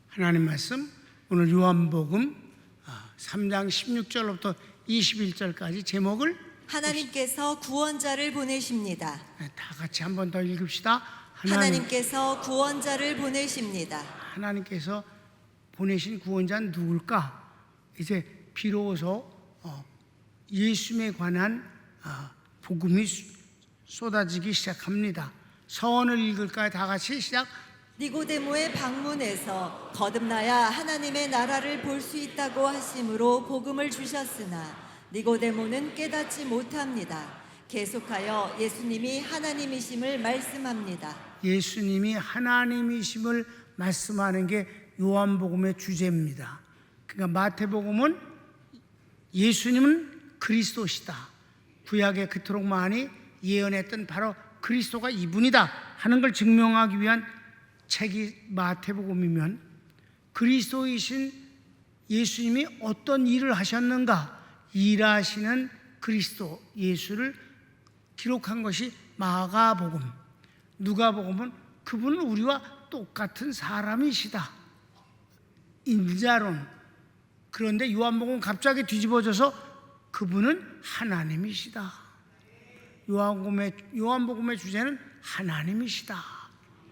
하나님 말씀 오늘 요한복음 3장 16절부터 21절까지 제목을 하나님께서 구원자를 보내십니다. 다 같이 한 번 더 읽읍시다. 하나님께서 구원자를 보내십니다. 하나님께서 보내신 구원자는 누굴까? 이제 비로소 예수님에 관한 복음이 쏟아지기 시작합니다. 서원을 읽을까요? 다 같이 시작. 니고데모의 방문에서 거듭나야 하나님의 나라를 볼 수 있다고 하심으로 복음을 주셨으나 니고데모는 깨닫지 못합니다. 계속하여 예수님이 하나님이심을 말씀합니다. 예수님이 하나님이심을 말씀하는 게 요한복음의 주제입니다. 그러니까 마태복음은 예수님은 그리스도시다, 구약에 그토록 많이 예언했던 바로 그리스도가 이분이다 하는 걸 증명하기 위한 책이 마태복음이면, 그리스도이신 예수님이 어떤 일을 하셨는가, 일하시는 그리스도 예수를 기록한 것이 마가복음. 누가복음은 그분은 우리와 똑같은 사람이시다, 인자론. 그런데 요한복음은 갑자기 뒤집어져서 그분은 하나님이시다. 요한복음의 주제는 하나님이시다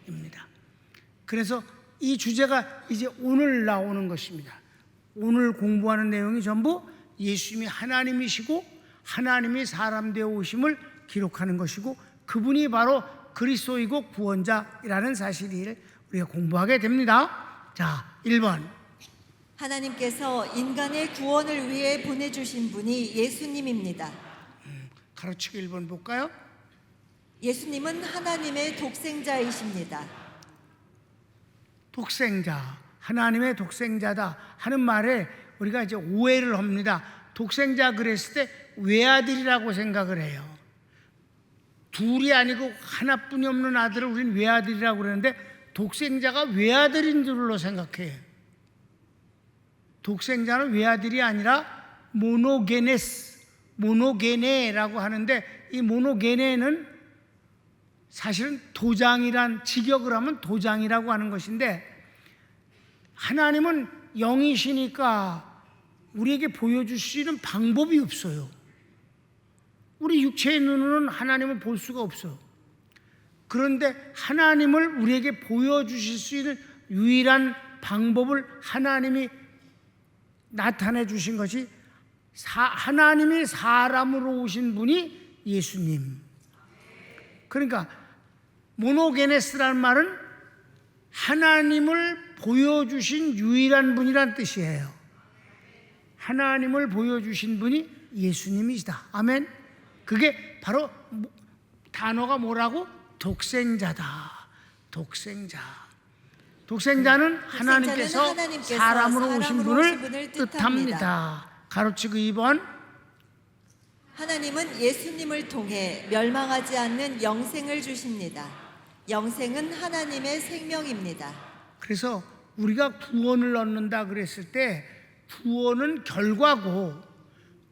입니다. 그래서 이 주제가 이제 오늘 나오는 것입니다. 오늘 공부하는 내용이 전부 예수님이 하나님이시고 하나님이 사람 되어 오심을 기록하는 것이고, 그분이 바로 그리스도이고 구원자라는 사실을 우리가 공부하게 됩니다. 자, 1번. 하나님께서 인간의 구원을 위해 보내주신 분이 예수님입니다. 가로치기 1번 볼까요? 예수님은 하나님의 독생자이십니다. 독생자, 하나님의 독생자다 하는 말에 우리가 이제 오해를 합니다. 독생자 그랬을 때 외아들이라고 생각을 해요. 둘이 아니고 하나뿐이 없는 아들을 우리는 외아들이라고 그러는데, 독생자가 외아들인 줄로 생각해요. 독생자는 외아들이 아니라 모노게네라고 하는데, 이 모노게네는 사실은 도장이란, 직역을 하면 도장이라고 하는 것인데, 하나님은 영이시니까 우리에게 보여줄 수 있는 방법이 없어요. 우리 육체의 눈으로는 하나님을 볼 수가 없어요. 그런데 하나님을 우리에게 보여주실 수 있는 유일한 방법을 하나님이 나타내 주신 것이 하나님이 사람으로 오신 분이 예수님. 그러니까 모노게네스라는 말은 하나님을 보여주신 유일한 분이란 뜻이에요. 하나님을 보여주신 분이 예수님이시다. 아멘. 그게 바로 단어가 뭐라고? 독생자다. 독생자는 하나님께서 사람으로 오신 분을 뜻합니다. 가로치고 2번. 하나님은 예수님을 통해 멸망하지 않는 영생을 주십니다. 영생은 하나님의 생명입니다. 그래서 우리가 구원을 얻는다 그랬을 때 구원은 결과고,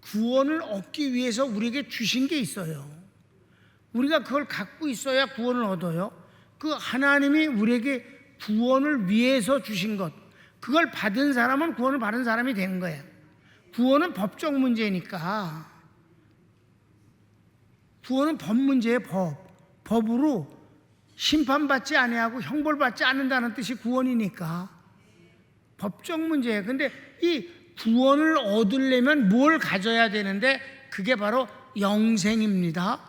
구원을 얻기 위해서 우리에게 주신 게 있어요. 우리가 그걸 갖고 있어야 구원을 얻어요. 그 하나님이 우리에게 구원을 위해서 주신 것, 그걸 받은 사람은 구원을 받은 사람이 된 거예요. 구원은 법적 문제니까. 구원은 법 문제예요. 법으로 심판받지 아니하고 형벌받지 않는다는 뜻이 구원이니까 법적 문제예요. 근데 이 구원을 얻으려면 뭘 가져야 되는데, 그게 바로 영생입니다.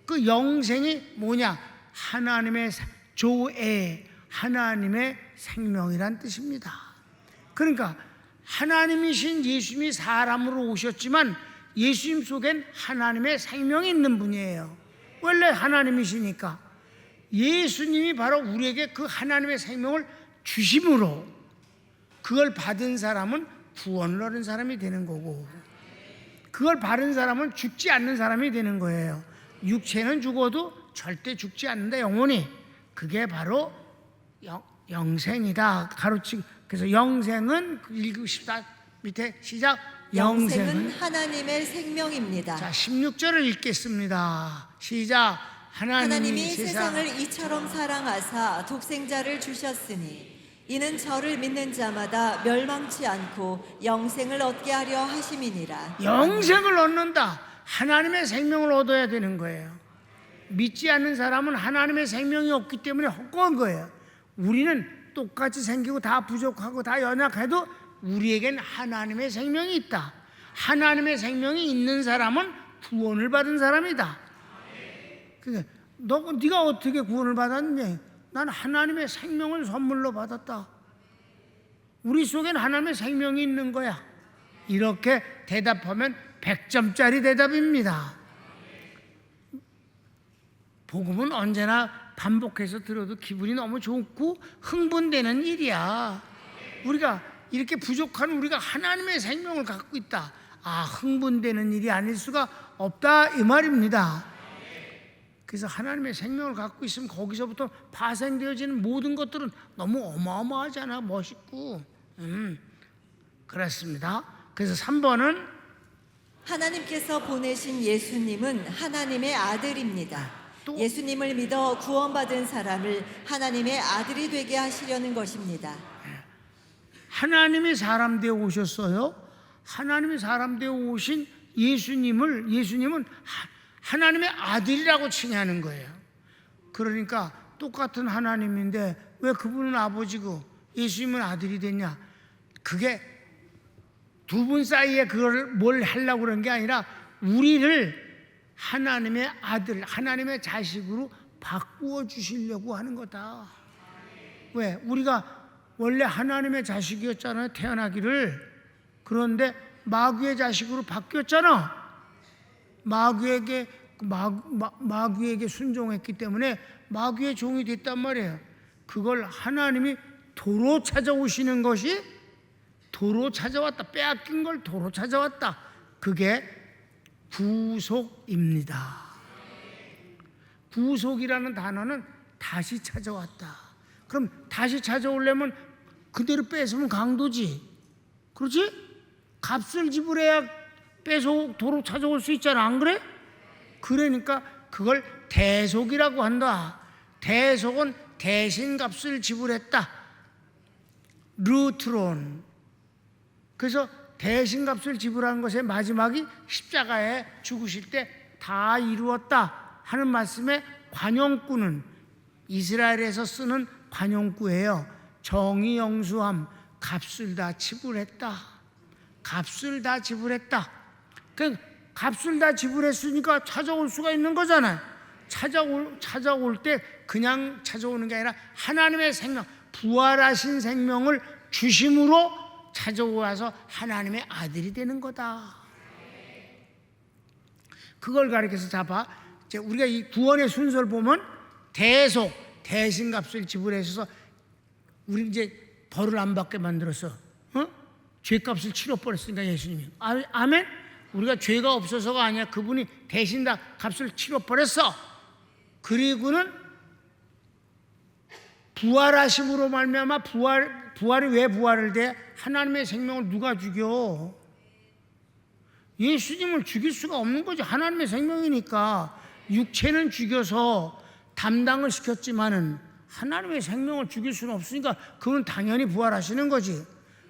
그 영생이 뭐냐? 하나님의 조애, 하나님의 생명이란 뜻입니다. 그러니까 하나님이신 예수님이 사람으로 오셨지만 예수님 속엔 하나님의 생명이 있는 분이에요. 원래 하나님이시니까. 예수님이 바로 우리에게 그 하나님의 생명을 주심으로 그걸 받은 사람은 구원을 얻은 사람이 되는 거고, 그걸 받은 사람은 죽지 않는 사람이 되는 거예요. 육체는 죽어도 절대 죽지 않는다, 영원히. 그게 바로 영생이다. 가로치고. 그래서 영생은 읽으십시다. 밑에 시작. 영생은 하나님의 생명입니다. 자, 16절을 읽겠습니다. 시작. 하나님이 세상을 이처럼 사랑하사 독생자를 주셨으니 이는 저를 믿는 자마다 멸망치 않고 영생을 얻게 하려 하심이니라. 영생을 얻는다. 하나님의 생명을 얻어야 되는 거예요. 믿지 않는 사람은 하나님의 생명이 없기 때문에 헛고한 거예요. 우리는 똑같이 생기고 다 부족하고 다 연약해도 우리에겐 하나님의 생명이 있다. 하나님의 생명이 있는 사람은 구원을 받은 사람이다. 그러니까 네가 어떻게 구원을 받았니? 난 하나님의 생명을 선물로 받았다. 우리 속엔 하나님의 생명이 있는 거야. 이렇게 대답하면 100점짜리 대답입니다. 복음은 언제나 반복해서 들어도 기분이 너무 좋고 흥분되는 일이야. 우리가 이렇게 부족한 우리가 하나님의 생명을 갖고 있다. 흥분되는 일이 아닐 수가 없다 이 말입니다. 그래서 하나님의 생명을 갖고 있으면 거기서부터 파생되어지는 모든 것들은 너무 어마어마하잖아. 멋있고 그렇습니다. 그래서 3번은 하나님께서 보내신 예수님은 하나님의 아들입니다. 또? 예수님을 믿어 구원받은 사람을 하나님의 아들이 되게 하시려는 것입니다. 하나님이 사람 되어 오셨어요. 하나님이 사람 되어 오신 예수님은 하나님의 아들이라고 칭하는 거예요. 그러니까 똑같은 하나님인데 왜 그분은 아버지고 예수님은 아들이 됐냐? 그게 두 분 사이에 그걸 뭘 하려고 그런 게 아니라 우리를 하나님의 아들, 하나님의 자식으로 바꾸어 주시려고 하는 거다. 왜? 우리가 원래 하나님의 자식이었잖아요. 태어나기를. 그런데 마귀의 자식으로 바뀌었잖아. 마귀에게 순종했기 때문에 마귀의 종이 됐단 말이에요. 그걸 하나님이 도로 찾아오시는 것이 도로 찾아왔다. 빼앗긴 걸 도로 찾아왔다. 그게 구속입니다. 구속이라는 단어는 다시 찾아왔다. 그럼 다시 찾아오려면 그대로 뺏으면 강도지. 그렇지? 값을 지불해야 도로 찾아올 수 있잖아. 안 그래? 그러니까 그걸 대속이라고 한다. 대속은 대신 값을 지불했다. 루트론. 그래서 대신 값을 지불하는 것의 마지막이 십자가에 죽으실 때 다 이루었다 하는 말씀에 관용구는 이스라엘에서 쓰는 관용구예요. 정의 영수함, 값을 다 지불했다. 값을 다 지불했다. 그 값을 다 지불했으니까 찾아올 수가 있는 거잖아요. 찾아올 때 그냥 찾아오는 게 아니라 하나님의 생명, 부활하신 생명을 주심으로 찾아와서 하나님의 아들이 되는 거다. 그걸 가리켜서 잡아. 우리가 이 구원의 순서를 보면 대속, 대신값을 지불해서 우리 이제 벌을 안 받게 만들었어. 죄값을 치러버렸으니까 예수님이. 아멘? 우리가 죄가 없어서가 아니야. 그분이 대신 다 값을 치러버렸어. 그리고는 부활하심으로 말미암아 부활이 왜 부활을 돼? 하나님의 생명을 누가 죽여? 예수님을 죽일 수가 없는 거죠. 하나님의 생명이니까. 육체는 죽여서 담당을 시켰지만은 하나님의 생명을 죽일 수는 없으니까 그건 당연히 부활하시는 거지.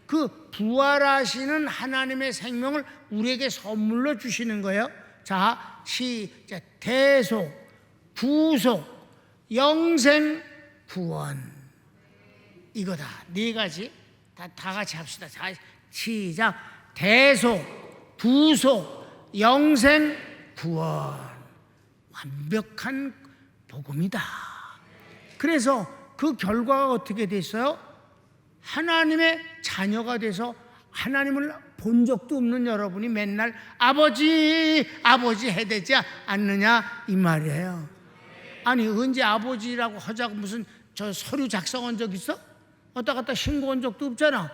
그 부활하시는 하나님의 생명을 우리에게 선물로 주시는 거예요. 자, 시작. 대속, 구속, 영생, 구원. 이거다. 네 가지. 다 같이 합시다. 자, 시작. 대속, 구속, 영생, 구원. 완벽한 복음이다. 그래서 그 결과가 어떻게 됐어요? 하나님의 자녀가 돼서 하나님을 본 적도 없는 여러분이 맨날 아버지 해대지 않느냐 이 말이에요. 아니 언제 아버지라고 하자고 무슨 저 서류 작성한 적 있어? 왔다 갔다 신고한 적도 없잖아.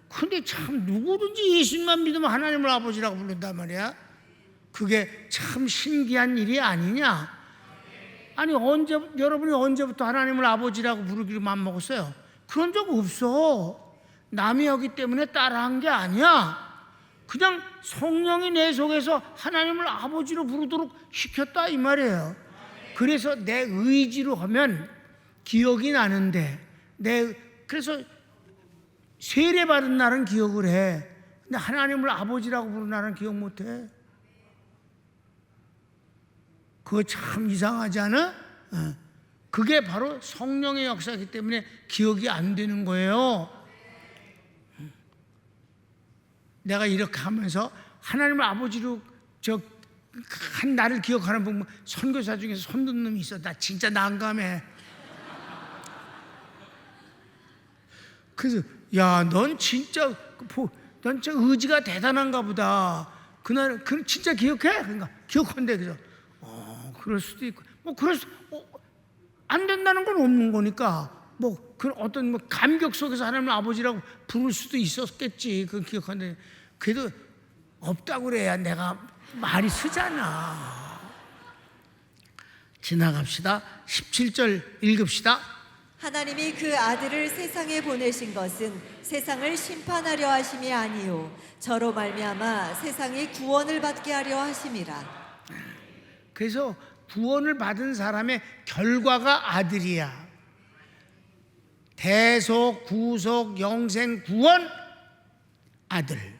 근데 참 누구든지 예수님만 믿으면 하나님을 아버지라고 부른단 말이야. 그게 참 신기한 일이 아니냐. 아니 여러분이 언제부터 하나님을 아버지라고 부르기를 맘먹었어요? 그런 적 없어. 남이 하기 때문에 따라한 게 아니야. 그냥 성령이 내 속에서 하나님을 아버지로 부르도록 시켰다 이 말이에요. 그래서 내 의지로 하면 기억이 나는데 그래서 세례받은 날은 기억을 해. 근데 하나님을 아버지라고 부르는 날은 기억 못해. 그거 참 이상하지 않아? 그게 바로 성령의 역사이기 때문에 기억이 안 되는 거예요. 내가 이렇게 하면서 하나님을 아버지로 한 나를 기억하는 분, 선교사 중에서 손든 놈이 있어. 나 진짜 난감해. 그래서 넌 진짜 의지가 대단한가 보다. 그날 진짜 기억해? 그러니까 기억한대. 그래서 그럴 수도 있고 안 된다는 건 없는 거니까 그 어떤 감격 속에서 하나님 아버지라고 부를 수도 있었겠지. 그 기억한데 그래도 없다고 그래야 내가 말이 쓰잖아. 지나갑시다. 17절 읽읍시다. 하나님이 그 아들을 세상에 보내신 것은 세상을 심판하려 하심이 아니요 저로 말미암아 세상이 구원을 받게 하려 하심이라. 그래서 구원을 받은 사람의 결과가 아들이야. 대속, 구속, 영생, 구원, 아들,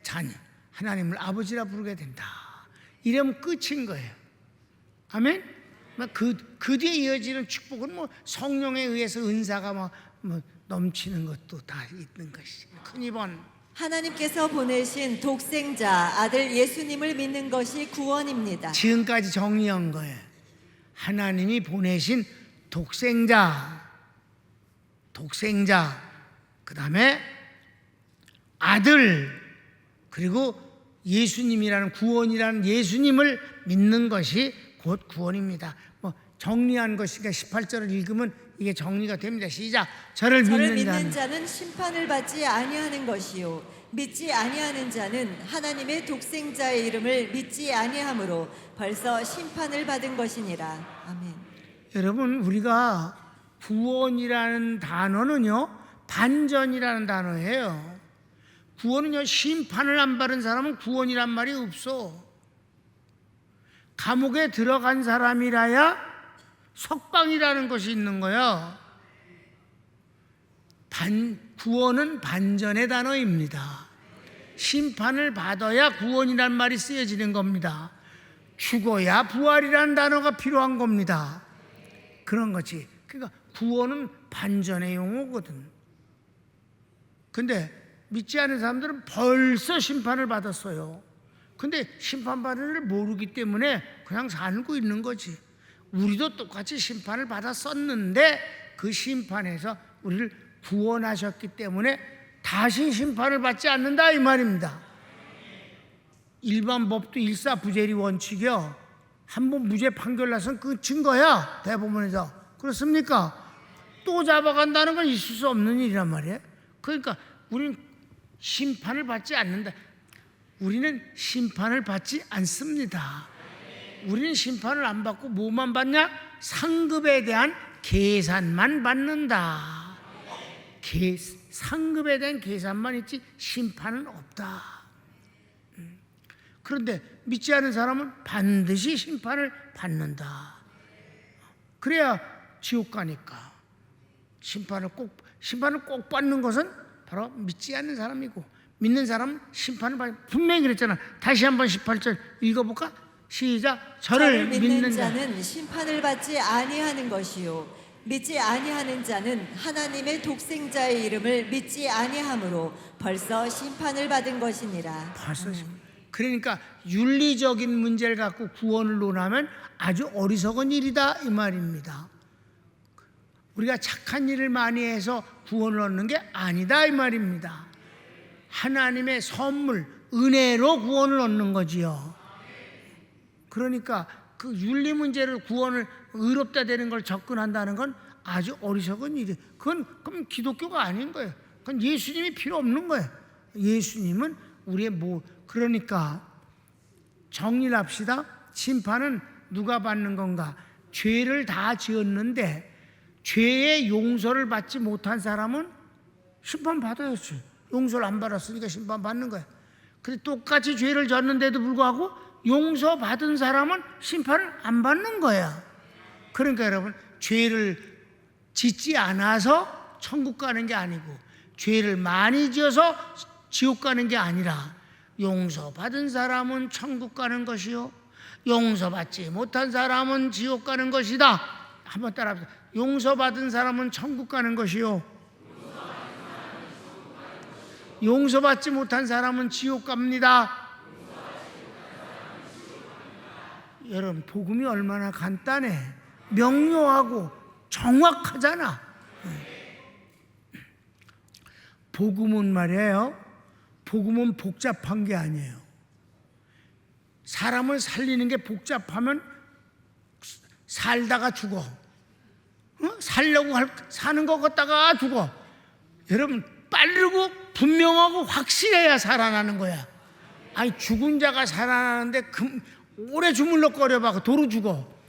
자녀. 하나님을 아버지라 부르게 된다. 이러면 끝인 거예요. 아멘? 그 뒤에 이어지는 축복은 성령에 의해서 은사가 넘치는 것도 다 있는 것이. 큰 이번 하나님께서 보내신 독생자 아들 예수님을 믿는 것이 구원입니다. 지금까지 정리한 거예요. 하나님이 보내신 독생자, 그 다음에 아들, 그리고 예수님이라는 구원이라는 예수님을 믿는 것이 곧 구원입니다. 정리한 것이니까 18절을 읽으면 이게 정리가 됩니다. 시작. 저를 믿는 자는 심판을 받지 아니하는 것이요 믿지 아니하는 자는 하나님의 독생자의 이름을 믿지 아니하므로 벌써 심판을 받은 것이니라. 아멘. 여러분, 우리가 구원이라는 단어는요 반전이라는 단어예요. 구원은요 심판을 안 받은 사람은 구원이란 말이 없어. 감옥에 들어간 사람이라야 석방이라는 것이 있는 거예요. 구원은 반전의 단어입니다. 심판을 받아야 구원이란 말이 쓰여지는 겁니다. 죽어야 부활이라는 단어가 필요한 겁니다. 그런 거지. 그러니까 구원은 반전의 용어거든. 근데 믿지 않은 사람들은 벌써 심판을 받았어요. 근데 심판받은 일을 모르기 때문에 그냥 살고 있는 거지. 우리도 똑같이 심판을 받았었는데 그 심판에서 우리를 구원하셨기 때문에 다시 심판을 받지 않는다 이 말입니다. 일반 법도 일사부재리 원칙이요. 한번 무죄 판결 나선 끝인 거야. 대법원에서. 그렇습니까? 또 잡아간다는 건 있을 수 없는 일이란 말이에요. 그러니까 우리는 심판을 받지 않는다. 우리는 심판을 받지 않습니다. 우리는 심판을 안 받고 뭐만 받냐? 상급에 대한 계산만 받는다. 상급에 대한 계산만 있지 심판은 없다. 그런데 믿지 않은 사람은 반드시 심판을 받는다. 그래야 지옥 가니까. 심판을 꼭 받는 것은 바로 믿지 않는 사람이고, 믿는 사람은 심판을 받는. 분명히 그랬잖아. 다시 한번 18절 읽어볼까? 시작. 저를 믿는 자는 심판을 받지 아니하는 것이요 믿지 아니하는 자는 하나님의 독생자의 이름을 믿지 아니하므로 벌써 심판을 받은 것이니라. 벌써 그러니까 윤리적인 문제를 갖고 구원을 논하면 아주 어리석은 일이다 이 말입니다. 우리가 착한 일을 많이 해서 구원을 얻는 게 아니다 이 말입니다. 하나님의 선물, 은혜로 구원을 얻는 거지요. 그러니까 그 윤리 문제를 구원을 의롭다 되는 걸 접근한다는 건 아주 어리석은 일이에요. 그건 그럼 기독교가 아닌 거예요. 그건 예수님이 필요 없는 거예요. 예수님은 우리의 그러니까 정리를 합시다. 심판은 누가 받는 건가? 죄를 다 지었는데 죄의 용서를 받지 못한 사람은 심판 받아야지. 용서를 안 받았으니까 심판 받는 거야. 근데 똑같이 죄를 졌는데도 불구하고 용서받은 사람은 심판을 안 받는 거야. 그러니까 여러분, 죄를 짓지 않아서 천국 가는 게 아니고 죄를 많이 지어서 지옥 가는 게 아니라 용서받은 사람은 천국 가는 것이요 용서받지 못한 사람은 지옥 가는 것이다. 한번 따라합시다. 용서받은 사람은 천국 가는 것이요 용서받지 못한 사람은 지옥 갑니다. 여러분, 복음이 얼마나 간단해, 명료하고 정확하잖아. 복음은 말이에요, 복음은 복잡한 게 아니에요. 사람을 살리는 게 복잡하면 살다가 죽어. 살려고 사는 것 같다가 죽어. 여러분, 빠르고 분명하고 확실해야 살아나는 거야. 아니, 죽은 자가 살아나는데 오래 주물럭거려봐 도로 죽어.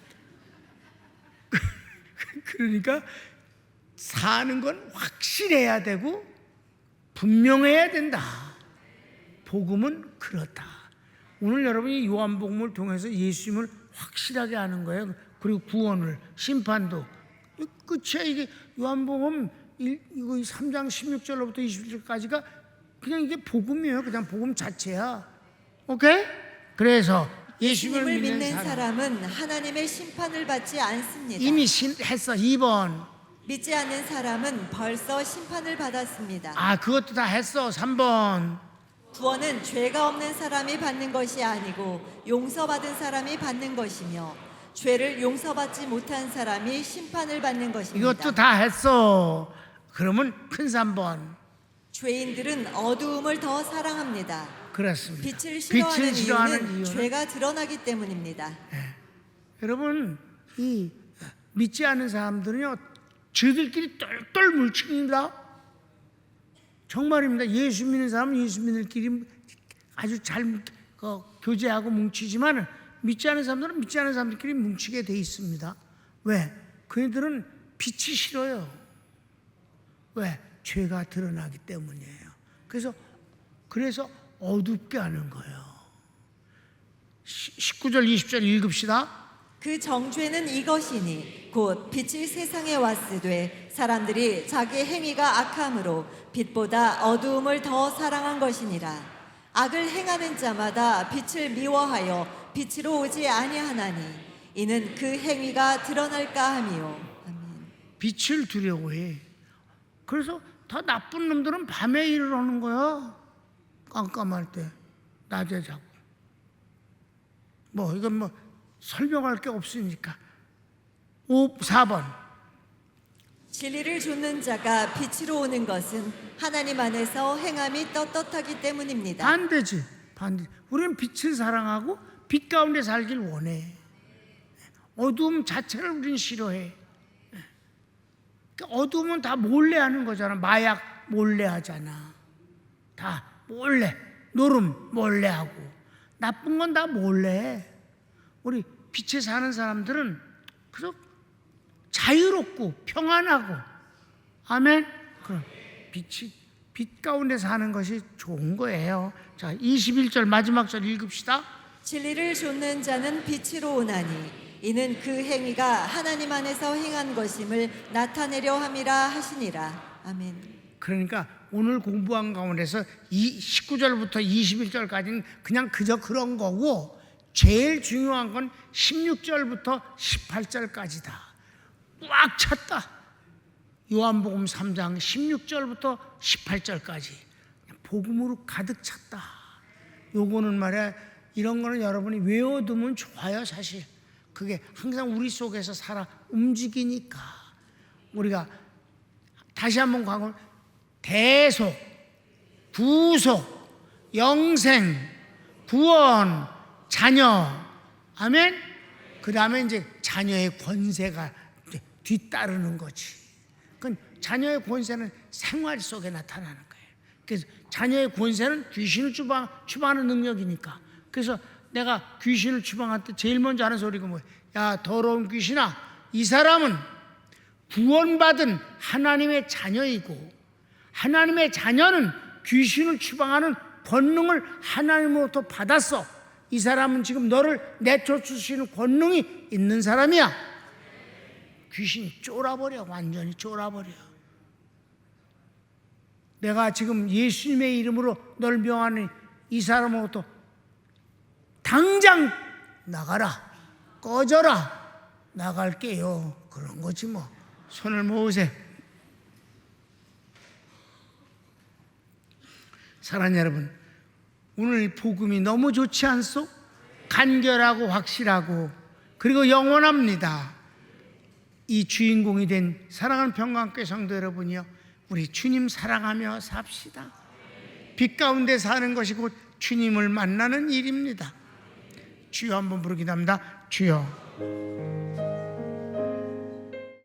그러니까 사는 건 확실해야 되고 분명해야 된다. 복음은 그렇다. 오늘 여러분이 요한복음을 통해서 예수님을 확실하게 아는 거예요. 그리고 구원을, 심판도. 끝이야. 이게 요한복음 이거 3장 16절로부터 21절까지가 그냥 이게 복음이에요. 그냥 복음 자체야. 오케이? 그래서 예수님을 믿는 사람은 하나님의 심판을 받지 않습니다. 이미 했어. 2번. 믿지 않는 사람은 벌써 심판을 받았습니다. 그것도 다 했어. 3번. 구원은 죄가 없는 사람이 받는 것이 아니고 용서받은 사람이 받는 것이며 죄를 용서받지 못한 사람이 심판을 받는 것입니다. 이것도 다 했어. 그러면 큰 3번. 죄인들은 어두움을 더 사랑합니다. 그렇습니다. 빛을 싫어하는 이유는 죄가 드러나기 때문입니다. 네. 여러분, 이 믿지 않는 사람들은요, 저들끼리 똘똘 뭉칩니다. 정말입니다. 예수 믿는 사람은 예수 믿는끼리 아주 잘 교제하고 뭉치지만 믿지 않는 사람들은 믿지 않는 사람들끼리 뭉치게 돼 있습니다. 왜? 그들은 빛이 싫어요. 왜? 죄가 드러나기 때문이에요. 그래서 어둡게 하는 거예요. 19절 20절 읽읍시다. 그 정죄는 이것이니 곧 빛이 세상에 왔으되 사람들이 자기 행위가 악함으로 빛보다 어두움을 더 사랑한 것이니라. 악을 행하는 자마다 빛을 미워하여 빛으로 오지 아니하나니 이는 그 행위가 드러날까 함이요. 아멘. 빛을 두려워해. 그래서 다 나쁜 놈들은 밤에 일을 하는 거야. 깜깜할 때 낮에 자고. 이건 설명할 게 없으니까. 4번. 진리를 좇는 자가 빛으로 오는 것은 하나님 안에서 행함이 떳떳하기 때문입니다. 반대지. 우리는 빛을 사랑하고 빛 가운데 살길 원해. 어두움 자체를 우리는 싫어해. 어두움은 다 몰래 하는 거잖아. 마약 몰래 하잖아. 다 몰래. 노름 몰래 하고. 나쁜 건 다 몰래 해. 우리 빛에 사는 사람들은 그래서 자유롭고 평안하고. 아멘. 그럼 빛 가운데 사는 것이 좋은 거예요. 자, 21절 마지막 절 읽읍시다. 진리를 좇는 자는 빛으로 오나니 이는 그 행위가 하나님 안에서 행한 것임을 나타내려 함이라 하시니라. 아멘. 그러니까 오늘 공부한 가운데서 19절부터 21절까지는 그냥 그저 그런 거고, 제일 중요한 건 16절부터 18절까지다. 꽉 찼다. 요한복음 3장 16절부터 18절까지 복음으로 가득 찼다. 요거는 말이야, 이런 거는 여러분이 외워두면 좋아요. 사실 그게 항상 우리 속에서 살아 움직이니까. 우리가 다시 한번 광고, 대속, 구속, 영생, 구원, 자녀. 아멘. 그 다음에 이제 자녀의 권세가 뒤따르는 거지. 그 자녀의 권세는 생활 속에 나타나는 거예요. 그래서 자녀의 권세는 귀신을 추방하는 능력이니까. 그래서 내가 귀신을 추방할 때 제일 먼저 하는 소리가 뭐예요? 야, 더러운 귀신아, 이 사람은 구원받은 하나님의 자녀이고, 하나님의 자녀는 귀신을 추방하는 권능을 하나님으로부터 받았어. 이 사람은 지금 너를 내쫓을 수 있는 권능이 있는 사람이야. 귀신이 쫄아버려. 완전히 쫄아버려. 내가 지금 예수님의 이름으로 널 명하니 이 사람으로부터 당장 나가라. 꺼져라. 나갈게요. 그런 거지 뭐. 손을 모으세요. 사랑하는 여러분, 오늘 복음이 너무 좋지 않소? 간결하고 확실하고 그리고 영원합니다. 이 주인공이 된 사랑하는 평강교회 성도 여러분이요, 우리 주님 사랑하며 삽시다. 빛 가운데 사는 것이 곧 주님을 만나는 일입니다. 주여 한번 부르기도 합니다. 주여.